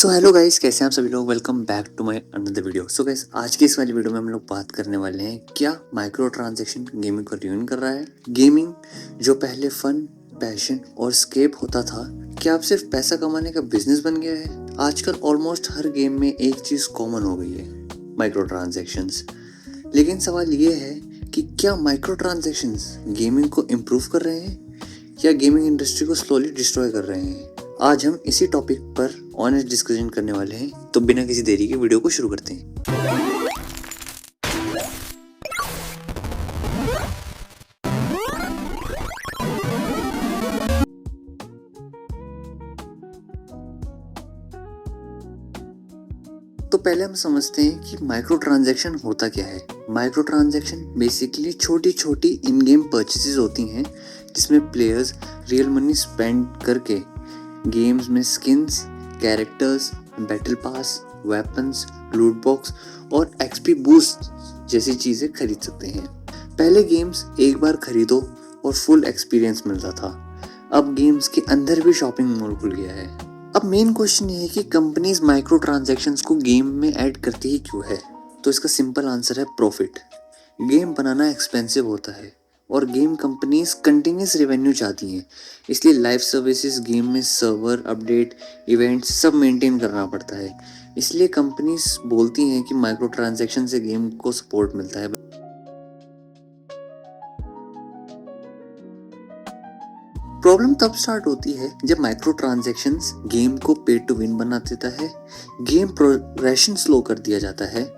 Hello guys, कैसे हैं आप सभी लोग। Welcome back to my another video. Guys, आज की इस वाली वीडियो में हम लोग बात करने वाले हैं क्या माइक्रो ट्रांजैक्शन गेमिंग को ruin कर रहा है। गेमिंग जो पहले फन, पैशन और स्केप होता था, क्या अब सिर्फ पैसा कमाने का बिजनेस बन गया है। आजकल ऑलमोस्ट हर गेम में एक चीज कॉमन हो गई है, माइक्रो ट्रांजेक्शन्स। लेकिन सवाल ये है कि क्या माइक्रो ट्रांजेक्शन्स गेमिंग को इम्प्रूव कर रहे हैं या गेमिंग इंडस्ट्री को स्लोली डिस्ट्रॉय कर रहे हैं। आज हम इसी टॉपिक पर ऑनेस्ट डिस्कशन करने वाले हैं, तो बिना किसी देरी के वीडियो को शुरू करते हैं। तो पहले हम समझते हैं कि माइक्रो ट्रांजैक्शन होता क्या है। माइक्रो ट्रांजैक्शन बेसिकली छोटी छोटी इन गेम परचेसेस होती हैं जिसमें प्लेयर्स रियल मनी स्पेंड करके गेम्स में skins, characters, battle pass, weapons, लूट बॉक्स और एक्सपी बूस्ट जैसी चीजें खरीद सकते हैं। पहले गेम्स एक बार खरीदो और फुल एक्सपीरियंस मिलता था। अब गेम्स के अंदर भी शॉपिंग मॉल खुल गया है। अब मेन क्वेश्चन ये है कि कंपनीज माइक्रो ट्रांजैक्शंस को गेम में ऐड करती ही क्यों है। तो इसका सिंपल आंसर है प्रॉफिट। गेम बनाना एक्सपेंसिव होता है और गेम कंपनीज कंटिन्यूस रेवेन्यू चाहती हैं, इसलिए लाइव सर्विसेज, गेम में सर्वर अपडेट, इवेंट्स सब मेंटेन करना पड़ता है। इसलिए कंपनीज बोलती हैं कि माइक्रो ट्रांजैक्शन से गेम को सपोर्ट मिलता है। प्रॉब्लम तब स्टार्ट होती है जब माइक्रो ट्रांजैक्शंस गेम को पे टू विन बना देता है। गेम प्रोग्रेशन स्लो कर दिया जाता है।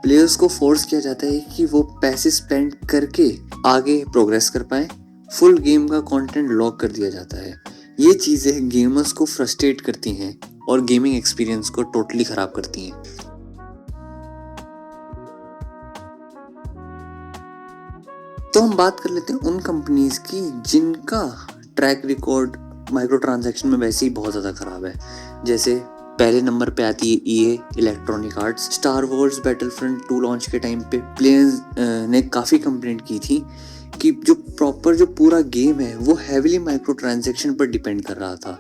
प्लेयर्स को फोर्स किया जाता है कि वो पैसे स्पेंड करके आगे प्रोग्रेस कर पाए। फुल गेम का कंटेंट लॉक कर दिया जाता है। ये चीजें गेमर्स को फ्रस्ट्रेट करती हैं और गेमिंग एक्सपीरियंस को टोटली खराब करती हैं। तो हम बात कर लेते हैं उन कंपनीज की जिनका ट्रैक रिकॉर्ड माइक्रो ट्रांजैक्शन में वैसे ही बहुत ज़्यादा ख़राब है। जैसे पहले नंबर पे आती है EA, Electronic Arts. Star Wars Battlefront 2 launch के टाइम पे प्लेयर्स ने काफ़ी कंप्लेंट की थी कि जो पूरा गेम है वो हैविली माइक्रो ट्रांजैक्शन पर डिपेंड कर रहा था।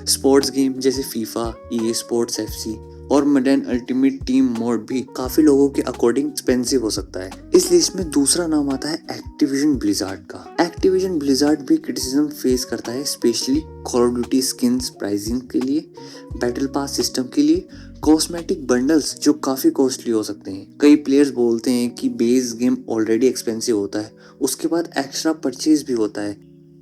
स्पोर्ट्स गेम जैसे फीफा, EA स्पोर्ट्स FC और मॉडर्न अल्टीमेट टीम मोड भी काफी लोगों के अकॉर्डिंग एक्सपेंसिव हो सकता है। इस लिस्ट में दूसरा नाम आता है एक्टिविजन ब्लिजार्ड का। एक्टिविजन ब्लिजार्ड भी क्रिटिसिज्म फेस करता है, specially call of duty skins pricing के लिए, बैटल पास सिस्टम के लिए, कॉस्मेटिक बंडल्स जो काफी कॉस्टली हो सकते हैं। कई प्लेयर्स बोलते हैं कि बेस गेम ऑलरेडी एक्सपेंसिव होता है, उसके बाद एक्स्ट्रा परचेज भी होता है।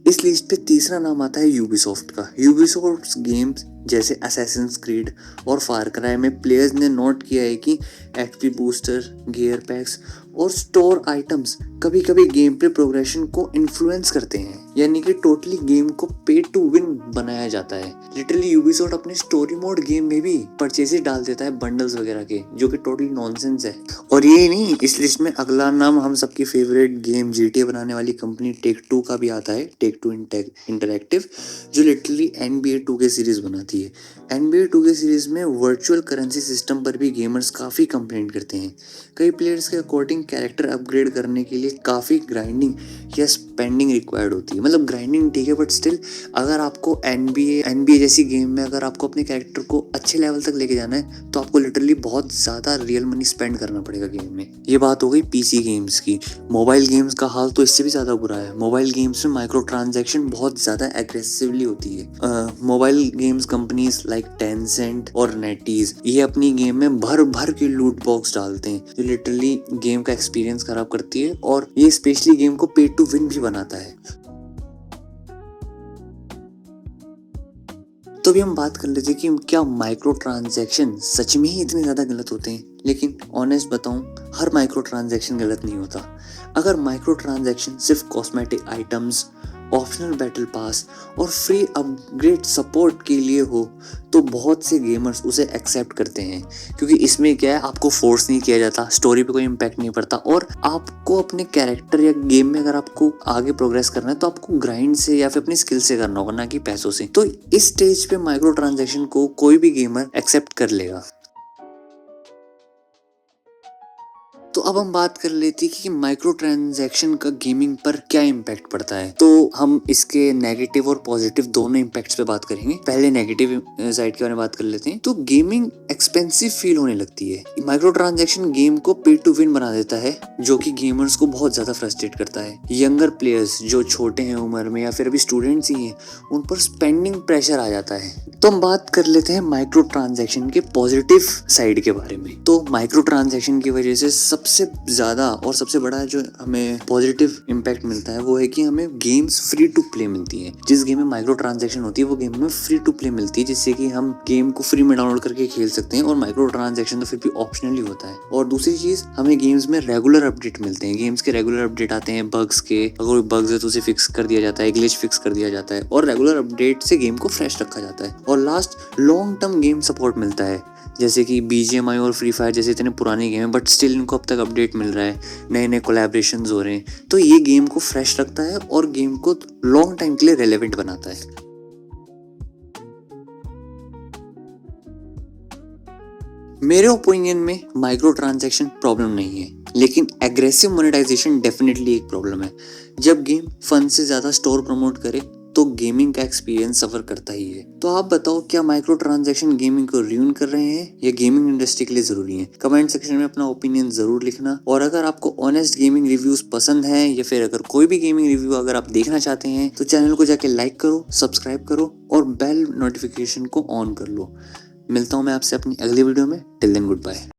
इस लिस्ट पे तीसरा नाम आता है यूबीसॉफ्ट का। यूबीसॉफ्ट गेम्स जैसे असैसिन्स क्रीड और फार क्राई में प्लेयर्स ने नोट किया है कि एक्सपी बूस्टर, गियर पैक्स और स्टोर आइटम्स कभी कभी गेम प्ले प्रोग्रेशन को इन्फ्लुएंस करते हैं, यानी कि टोटली गेम को पे टू विन बनाया जाता है। लिटरली यूबीसॉफ्ट अपने स्टोरी मोड गेम में भी परचेजेस डाल देता है बंडल्स वगैरह के, जो कि टोटली नॉनसेंस है। और ये नहीं, इस लिस्ट में अगला नाम हम सबकी फेवरेट गेम GTA बनाने वाली कंपनी टेक टू का भी आता है, टेक टू इंटरैक्टिव, जो लिटरली NBA 2K सीरीज बनाती है। NBA 2K सीरीज में वर्चुअल करेंसी सिस्टम पर भी गेमर्स काफ़ी कंप्लेंट करते हैं। कई प्लेयर्स के अकॉर्डिंग कैरेक्टर अपग्रेड करने के लिए काफ़ी ग्राइंडिंग या स्पेंडिंग रिक्वायर्ड होती है। मतलब ग्राइंडिंग ठीक है, बट स्टिल अगर आपको NBA जैसी गेम में अगर आपको अपने कैरेक्टर को अच्छे लेवल तक लेके जाना है तो आपको लिटरली बहुत ज़्यादा रियल मनी स्पेंड करना पड़ेगा गेम में। ये बात हो गई PC गेम्स की। मोबाइल गेम्स का हाल तो इससे भी ज़्यादा बुरा है। मोबाइल गेम्स में माइक्रो ट्रांजैक्शन बहुत ज़्यादा एग्रेसिवली होती है। Mobile games companies like Tencent और नेटीज ये अपनी गेम में भर भर के लूट बॉक्स डालते हैं, जो लिटरली गेम का एक्सपीरियंस खराब करती है और ये स्पेशली गेम को पे टू विन भी बनाता है। तो अभी हम बात कर लेते हैं कि क्या माइक्रो ट्रांजैक्शन सच में ही इतने ज़्यादा गलत होते हैं। लेकिन ऑनेस्ट बताऊं, हर माइक्रो ट्रांजैक्शन गलत नहीं होता। अगर माइक्रो ट्रांजैक्शन सिर्फ cosmetic items, optional battle pass और फ्री अपग्रेड सपोर्ट के लिए हो तो बहुत से गेमर्स उसे एक्सेप्ट करते हैं, क्योंकि इसमें क्या है, आपको फोर्स नहीं किया जाता, स्टोरी पे कोई इम्पैक्ट नहीं पड़ता और आपको अपने कैरेक्टर या गेम में अगर आपको आगे प्रोग्रेस करना है तो आपको ग्राइंड से या फिर अपनी स्किल से करना होगा, ना कि पैसों से। तो इस स्टेज पे माइक्रो ट्रांजैक्शन को कोई भी गेमर एक्सेप्ट कर लेगा। तो अब हम बात कर लेते हैं कि माइक्रो ट्रांजैक्शन का गेमिंग पर क्या इम्पैक्ट पड़ता है। तो हम इसके नेगेटिव और पॉजिटिव दोनों इम्पैक्ट्स पे बात करेंगे। पहले नेगेटिव साइड के बारे में बात कर लेते हैं। तो गेमिंग एक्सपेंसिव फील होने लगती है। माइक्रो ट्रांजैक्शन गेम को पे टू विन बना देता है, जो कि गेमर्स को बहुत ज्यादा फ्रस्ट्रेट करता है। यंगर प्लेयर्स जो छोटे हैं उम्र में या फिर अभी स्टूडेंट्स ही हैं, उन पर स्पेंडिंग प्रेशर आ जाता है। तो हम बात कर लेते हैं माइक्रो ट्रांजैक्शन के पॉजिटिव साइड के बारे में। तो माइक्रो ट्रांजैक्शन की वजह से सबसे ज्यादा और सबसे बड़ा जो हमें पॉजिटिव इम्पैक्ट मिलता है वो है कि हमें गेम्स फ्री टू प्ले मिलती है। जिस गेम में माइक्रो ट्रांजैक्शन होती है वो गेम में फ्री टू प्ले मिलती है, जिससे कि हम गेम को फ्री में डाउनलोड करके खेल सकते हैं और माइक्रो ट्रांजैक्शन तो फिर भी ऑप्शनली होता है। और दूसरी चीज, हमें गेम्स में रेगुलर अपडेट मिलते हैं। गेम्स के रेगुलर अपडेट आते हैं बग्स के, अगर कोई बग्स है तो उसे फिक्स कर दिया जाता है, ग्लिच फिक्स कर दिया जाता है और रेगुलर अपडेट से गेम को फ्रेश रखा जाता है। और last, long term game support मिलता है, जैसे कि BGMI और फ्री फायर जैसे इतने पुराने गेम हैं बट स्टिल इनको अब तक अपडेट मिल रहा है, नए नए कोलैबोरेशंस हो रहे हैं। तो ये गेम को फ्रेश रखता है और गेम को लॉन्ग टाइम के लिए रेलेवेंट बनाता है। मेरे ओपिनियन में माइक्रो ट्रांजैक्शन प्रॉब्लम नहीं है, लेकिन एग्रेसिव मोनेटाइजेशन डेफिनेटली एक प्रॉब्लम है। जब गेम फन से ज्यादा स्टोर प्रमोट करे तो गेमिंग का एक्सपीरियंस सफर करता ही है। तो आप बताओ, क्या माइक्रो ट्रांजैक्शन गेमिंग को रूइन कर रहे हैं या गेमिंग इंडस्ट्री के लिए जरूरी है? कमेंट सेक्शन में अपना ओपिनियन जरूर लिखना। और अगर आपको ऑनेस्ट गेमिंग रिव्यूज पसंद है या फिर अगर कोई भी गेमिंग रिव्यू अगर आप देखना चाहते हैं तो चैनल को जाके लाइक करो, सब्सक्राइब करो और बेल नोटिफिकेशन को ऑन कर लो। मिलता हूँ मैं आपसे अपनी अगली वीडियो में। Till then, good bye.